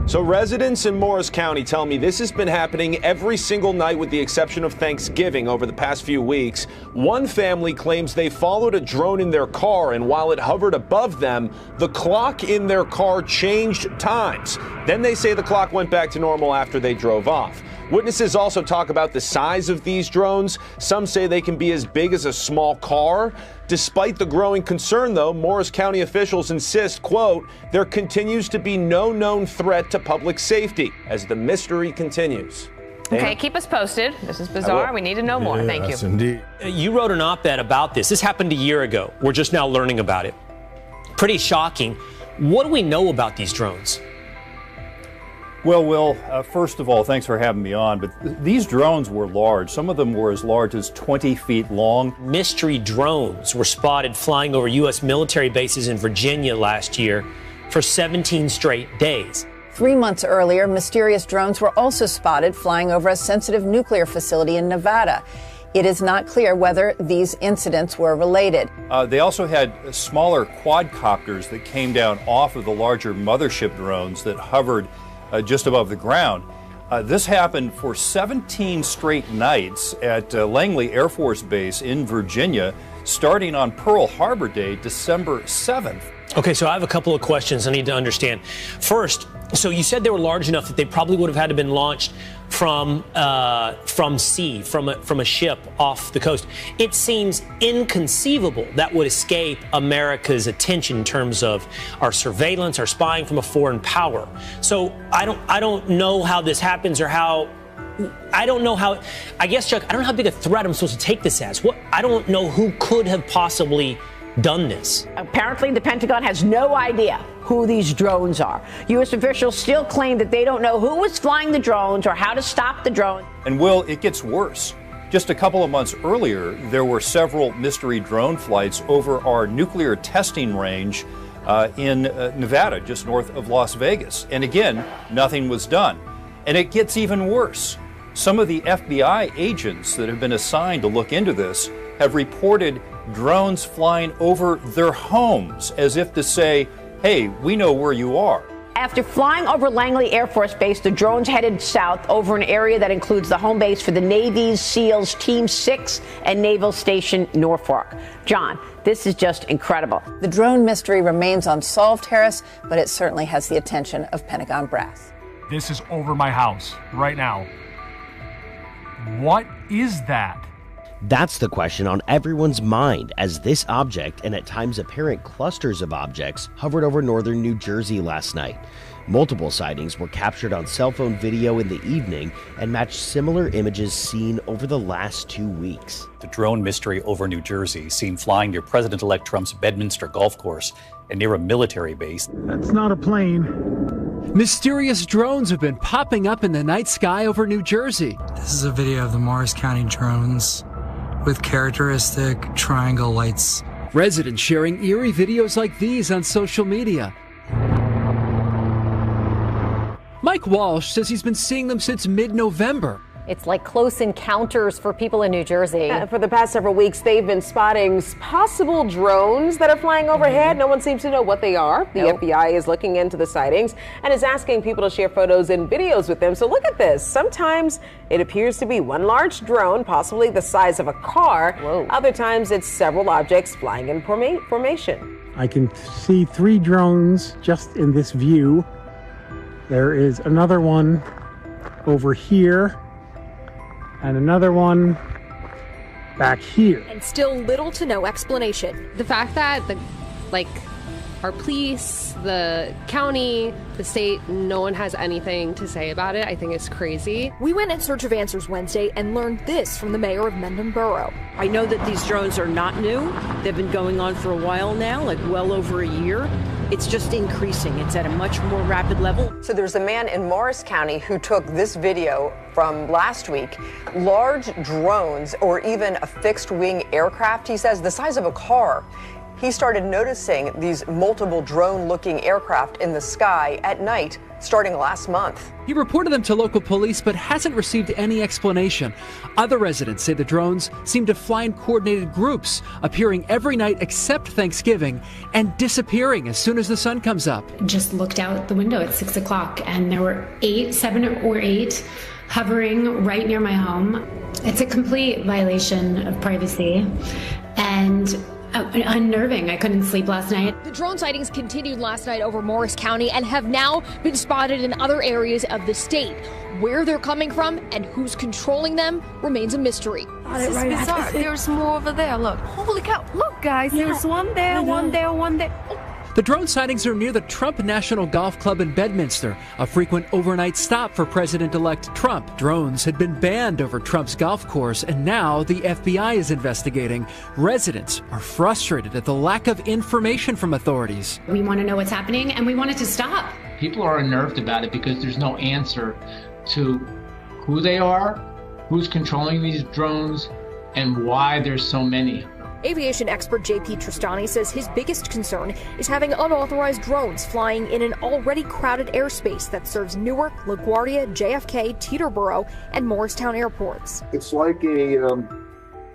So residents in Morris County tell me this has been happening every single night with the exception of Thanksgiving over the past few weeks. One family claims they followed a drone in their car, and while it hovered above them, the clock in their car changed times. Then they say the clock went back to normal after they drove off. Witnesses also talk about the size of these drones. Some say they can be as big as a small car. Despite the growing concern, though, Morris County officials insist, quote, there continues to be no known threat to public safety as the mystery continues. Okay, keep us posted. This is bizarre. We need to know more. Thank you. Yes, indeed. You wrote an op-ed about this. This happened a year ago. We're just now learning about it. Pretty shocking. What do we know about these drones? Well, Will, first of all, thanks for having me on. But these drones were large. Some of them were as large as 20 feet long. Mystery drones were spotted flying over U.S. military bases in Virginia last year for 17 straight days. 3 months earlier, mysterious drones were also spotted flying over a sensitive nuclear facility in Nevada. It is not clear whether these incidents were related. They also had smaller quadcopters that came down off of the larger mothership drones that hovered just above the ground. This happened for 17 straight nights at Langley Air Force Base in Virginia, starting on Pearl Harbor Day, December 7th. Okay, so I have a couple of questions I need to understand. First, so you said they were large enough that they probably would have had to been launched from sea, from a ship off the coast. It seems inconceivable that would escape America's attention in terms of our surveillance, our spying from a foreign power. So I don't know how this happens or how. I don't know how. I guess, Chuck, I don't know how big a threat I'm supposed to take this as. I don't know who could have possibly done this. Apparently, the Pentagon has no idea who these drones are. U.S. officials still claim that they don't know who was flying the drones or how to stop the drone. And, Will, it gets worse. Just a couple of months earlier, there were several mystery drone flights over our nuclear testing range in Nevada, just north of Las Vegas. And again, nothing was done. And it gets even worse. Some of the FBI agents that have been assigned to look into this have reported drones flying over their homes as if to say, hey, we know where you are. After flying over Langley Air Force Base, the drones headed south over an area that includes the home base for the Navy's SEALs Team 6 and Naval Station Norfolk. John, this is just incredible. The drone mystery remains unsolved, Harris, but it certainly has the attention of Pentagon brass. This is over my house right now. What is that? That's the question on everyone's mind as this object, and at times apparent clusters of objects, hovered over northern New Jersey last night. Multiple sightings were captured on cell phone video in the evening and matched similar images seen over the last 2 weeks. The drone mystery over New Jersey, seen flying near President-elect Trump's Bedminster golf course and near a military base. That's not a plane. Mysterious drones have been popping up in the night sky over New Jersey. This is a video of the Morris County drones with characteristic triangle lights. Residents sharing eerie videos like these on social media. Mike Walsh says he's been seeing them since mid-November. It's like close encounters for people in New Jersey. For the past several weeks, they've been spotting possible drones that are flying overhead. No one seems to know what they are. The FBI is looking into the sightings and is asking people to share photos and videos with them. So look at this. Sometimes it appears to be one large drone, possibly the size of a car. Whoa. Other times it's several objects flying in formation. I can see 3 drones just in this view. There is another one over here and another one back here. And still little to no explanation. The fact that our police, the county, the state, no one has anything to say about it, I think is crazy. We went in search of answers Wednesday and learned this from the mayor of Mendon Borough. I know that these drones are not new. They've been going on for a while now, like well over a year. It's just increasing. It's at a much more rapid level. So there's a man in Morris County who took this video from last week. Large drones or even a fixed wing aircraft, he says, the size of a car. he started noticing these multiple drone-looking aircraft in the sky at night starting last month. He reported them to local police but hasn't received any explanation. Other residents say the drones seem to fly in coordinated groups, appearing every night except Thanksgiving and disappearing as soon as the sun comes up. Just looked out the window at 6 o'clock and there were 7 or 8 hovering right near my home. It's a complete violation of privacy and unnerving. I couldn't sleep last night. The drone sightings continued last night over Morris County and have now been spotted in other areas of the state. Where they're coming from and who's controlling them remains a mystery. This is bizarre. There's more over there. Look. Holy cow. Look, guys. There's one there, one there, one there. Oh. The drone sightings are near the Trump National Golf Club in Bedminster, a frequent overnight stop for President-elect Trump. Drones had been banned over Trump's golf course, and now the FBI is investigating. Residents are frustrated at the lack of information from authorities. We want to know what's happening, and we want it to stop. People are unnerved about it because there's no answer to who they are, who's controlling these drones, and why there's so many. Aviation expert JP Tristani says his biggest concern is having unauthorized drones flying in an already crowded airspace that serves Newark, LaGuardia, JFK, Teterboro, and Morristown airports. It's like a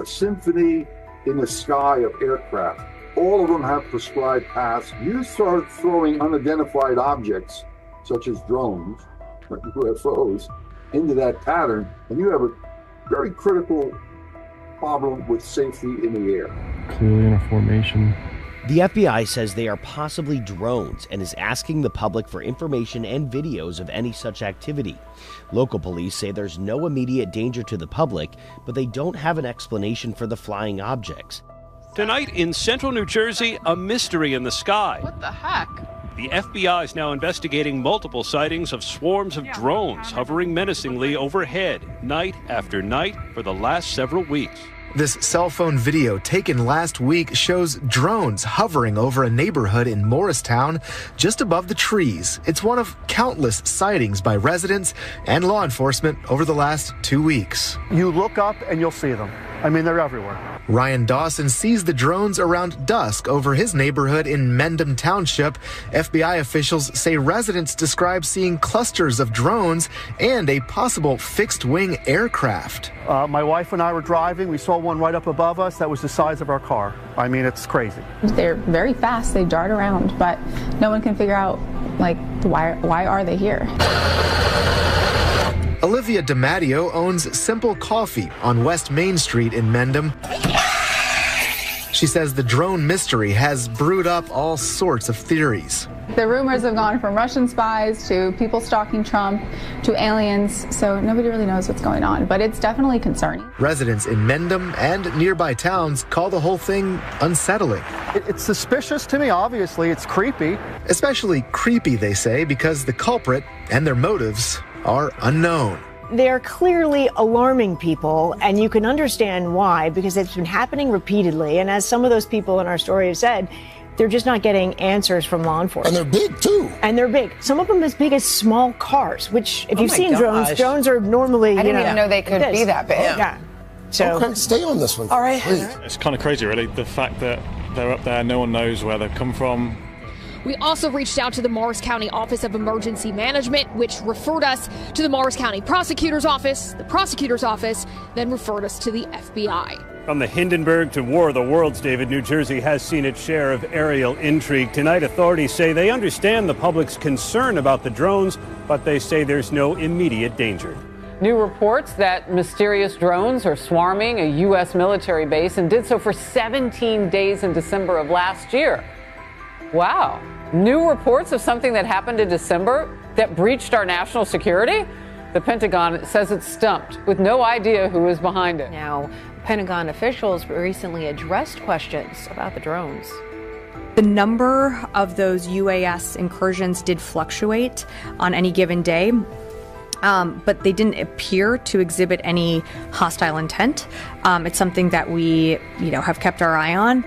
symphony in the sky of aircraft. All of them have prescribed paths. You start throwing unidentified objects, such as drones, or UFOs, into that pattern, and you have a very critical problem with safety in the air. Clearly in a formation. The FBI says they are possibly drones and is asking the public for information and videos of any such activity. Local police say there's no immediate danger to the public, but they don't have an explanation for the flying objects. Tonight in central New Jersey, a mystery in the sky. What the heck? The FBI is now investigating multiple sightings of swarms of drones hovering menacingly overhead night after night for the last several weeks. This cell phone video taken last week shows drones hovering over a neighborhood in Morristown just above the trees. It's one of countless sightings by residents and law enforcement over the last 2 weeks. You look up and you'll see them. I mean, they're everywhere. Ryan Dawson sees the drones around dusk over his neighborhood in Mendham Township. FBI officials say residents describe seeing clusters of drones and a possible fixed-wing aircraft. My wife and I were driving. We saw one right up above us that was the size of our car. I mean, it's crazy. They're very fast. They dart around, but no one can figure out, like, why are they here? Olivia DiMatteo owns Simple Coffee on West Main Street in Mendham. She says the drone mystery has brewed up all sorts of theories. The rumors have gone from Russian spies to people stalking Trump to aliens, so nobody really knows what's going on, but it's definitely concerning. Residents in Mendham and nearby towns call the whole thing unsettling. It's suspicious to me, obviously. It's creepy. Especially creepy, they say, because the culprit and their motives are unknown. They're clearly alarming people, and you can understand why, because it's been happening repeatedly. And as some of those people in our story have said, they're just not getting answers from law enforcement. And they're big, too. And they're big. Some of them as big as small cars, which, if you've seen drones are normally, I didn't even know they could be that big. Yeah. So, okay, stay on this one. All right. Please. It's kind of crazy, really, the fact that they're up there, no one knows where they've come from. We also reached out to the Morris County Office of Emergency Management, which referred us to the Morris County Prosecutor's Office. The prosecutor's office then referred us to the FBI. From the Hindenburg to War of the Worlds, David, New Jersey has seen its share of aerial intrigue. Tonight, authorities say they understand the public's concern about the drones, but they say there's no immediate danger. New reports that mysterious drones are swarming a U.S. military base and did so for 17 days in December of last year. Wow. New reports of something that happened in December that breached our national security? The Pentagon says it's stumped with no idea who is behind it. Now, Pentagon officials recently addressed questions about the drones. The number of those UAS incursions did fluctuate on any given day, but they didn't appear to exhibit any hostile intent. It's something that we, have kept our eye on.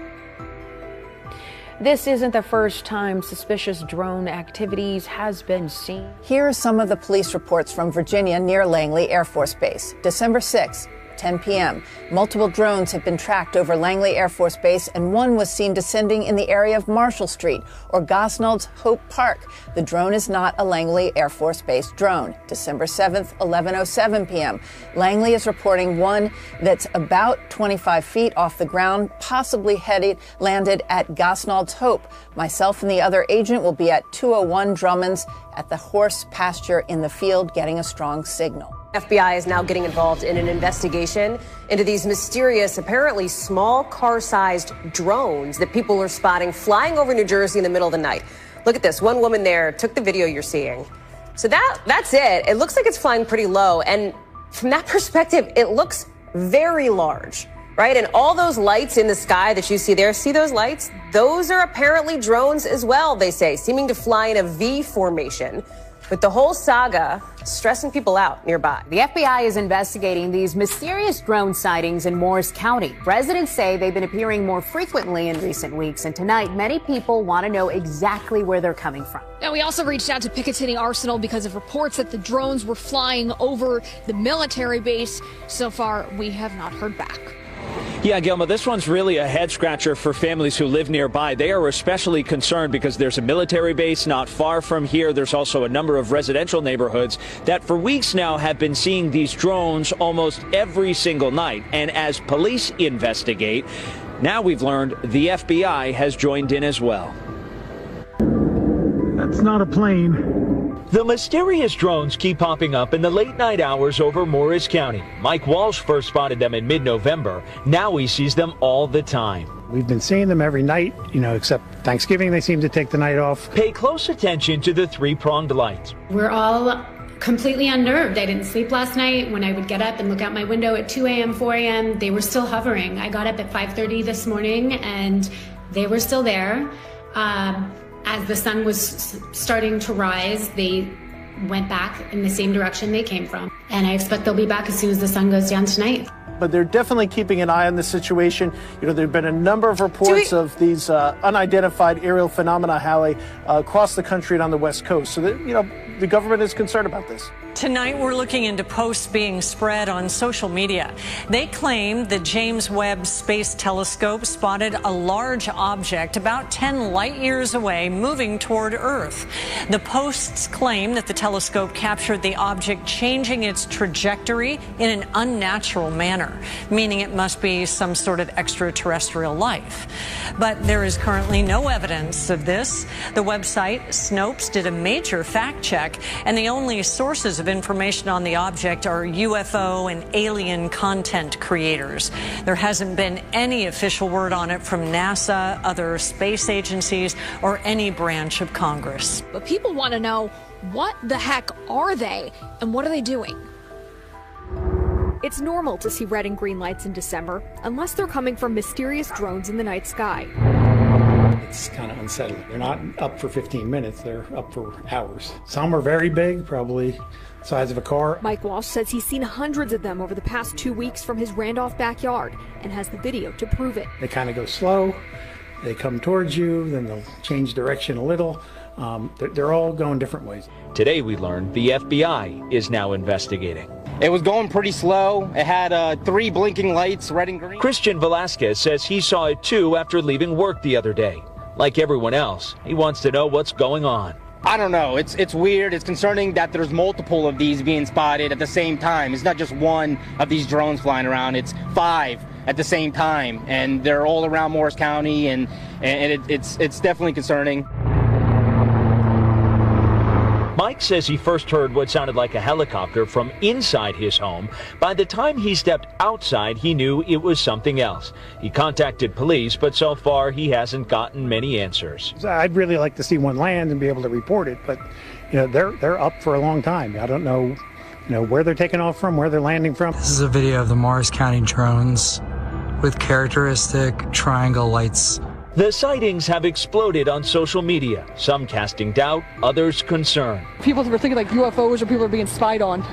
This isn't the first time suspicious drone activities has been seen. Here are some of the police reports from Virginia near Langley Air Force Base. December 6th, 10 p.m. Multiple drones have been tracked over Langley Air Force Base, and one was seen descending in the area of Marshall Street or Gosnold's Hope Park. The drone is not a Langley Air Force Base drone. December 7th, 11:07 p.m. Langley is reporting one that's about 25 feet off the ground, possibly landed at Gosnold's Hope. Myself and the other agent will be at 201 Drummonds at the horse pasture in the field getting a strong signal. FBI is now getting involved in an investigation into these mysterious, apparently small car-sized drones that people are spotting flying over New Jersey in the middle of the night. Look at this. One woman there took the video you're seeing. So that's it. It looks like it's flying pretty low. And from that perspective, it looks very large, right? And all those lights in the sky that you see there, see those lights? Those are apparently drones as well, they say, seeming to fly in a V formation. With the whole saga stressing people out nearby. The FBI is investigating these mysterious drone sightings in Morris County. Residents say they've been appearing more frequently in recent weeks, and tonight many people want to know exactly where they're coming from. Now, we also reached out to Picatinny Arsenal because of reports that the drones were flying over the military base. So far, we have not heard back. Yeah, Gilma, this one's really a head scratcher for families who live nearby. They are especially concerned because there's a military base not far from here. There's also a number of residential neighborhoods that for weeks now have been seeing these drones almost every single night. And as police investigate, now we've learned the FBI has joined in as well. That's not a plane. The mysterious drones keep popping up in the late night hours over Morris County. Mike Walsh first spotted them in mid-November. Now he sees them all the time. We've been seeing them every night, except Thanksgiving they seem to take the night off. Pay close attention to the three-pronged lights. We're all completely unnerved. I didn't sleep last night. When I would get up and look out my window at 2 a.m., 4 a.m., they were still hovering. I got up at 5:30 this morning and they were still there. As the sun was starting to rise, they went back in the same direction they came from. And I expect they'll be back as soon as the sun goes down tonight. But they're definitely keeping an eye on the situation. There have been a number of reports of these unidentified aerial phenomena, Hallie, across the country and on the West Coast. So that, the government is concerned about this. Tonight, we're looking into posts being spread on social media. They claim the James Webb Space Telescope spotted a large object about 10 light years away moving toward Earth. The posts claim that the telescope captured the object changing its trajectory in an unnatural manner, meaning it must be some sort of extraterrestrial life. But there is currently no evidence of this. The website Snopes did a major fact check, and the only sources of information on the object are UFO and alien content creators. There hasn't been any official word on it from NASA, other space agencies, or any branch of Congress. But people want to know, what the heck are they and what are they doing? It's normal to see red and green lights in December, unless they're coming from mysterious drones in the night sky. It's kind of unsettling. They're not up for 15 minutes, they're up for hours. Some are very big, probably the size of a car. Mike Walsh says he's seen hundreds of them over the past 2 weeks from his Randolph backyard and has the video to prove it. They kind of go slow, they come towards you, then they'll change direction a little. They're all going different ways. Today we learned the FBI is now investigating. It was going pretty slow. It had 3 blinking lights, red and green. Christian Velasquez says he saw it too after leaving work the other day. Like everyone else, he wants to know what's going on. I don't know. It's weird. It's concerning that there's multiple of these being spotted at the same time. It's not just one of these drones flying around. It's 5 at the same time, and they're all around Morris County, and it's definitely concerning. Mike says he first heard what sounded like a helicopter from inside his home. By the time he stepped outside, he knew it was something else. He contacted police, but so far he hasn't gotten many answers. I'd really like to see one land and be able to report it, but they're up for a long time. I don't know, where they're taking off from, where they're landing from. This is a video of the Morris County drones with characteristic triangle lights. The sightings have exploded on social media, some casting doubt, others concern. People were thinking like UFOs or people are being spied on.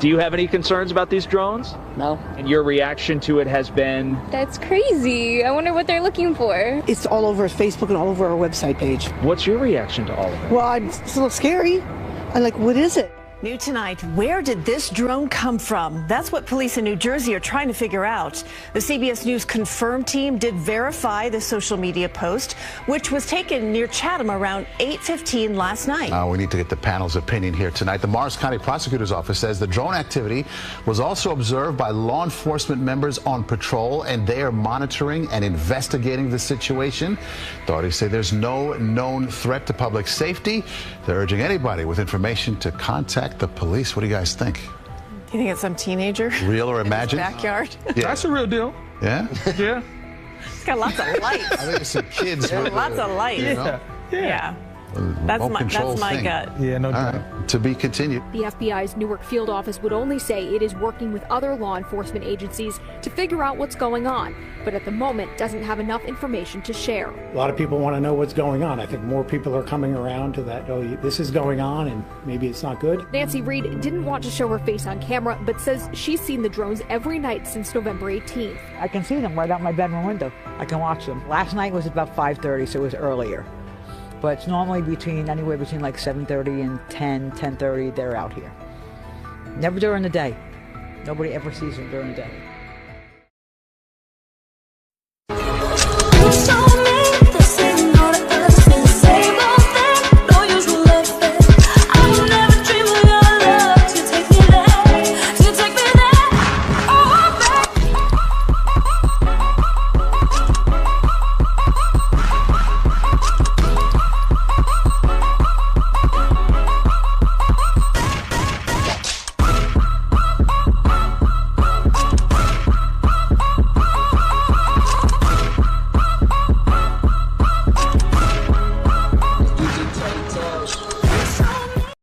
Do you have any concerns about these drones? No. And your reaction to it has been? That's crazy. I wonder what they're looking for. It's all over Facebook and all over our website page. What's your reaction to all of it? Well, it's a little scary. I'm like, what is it? New tonight, where did this drone come from? That's what police in New Jersey are trying to figure out. The CBS News Confirm team did verify the social media post, which was taken near Chatham around 8:15 last night. We need to get the panel's opinion here tonight. The Morris County Prosecutor's Office says the drone activity was also observed by law enforcement members on patrol, and they are monitoring and investigating the situation. Authorities say there's no known threat to public safety. They're urging anybody with information to contact the police. What do you guys think? Do you think it's some teenager? Real or imagined? Backyard? Yeah. That's a real deal. Yeah? Yeah. It's got lots of lights. I think it's some kids. with, lots of lights. You know? Yeah. That's my gut. Yeah, no doubt. All right. To be continued. The FBI's Newark field office would only say it is working with other law enforcement agencies to figure out what's going on, but at the moment doesn't have enough information to share. A lot of people want to know what's going on. I think more people are coming around to that, oh, this is going on and maybe it's not good. Nancy Reed didn't want to show her face on camera, but says she's seen the drones every night since November 18th. I can see them right out my bedroom window. I can watch them. Last night was about 5:30, so it was earlier. But it's normally anywhere between like 7:30 and 10:30, they're out here. Never during the day. Nobody ever sees them during the day.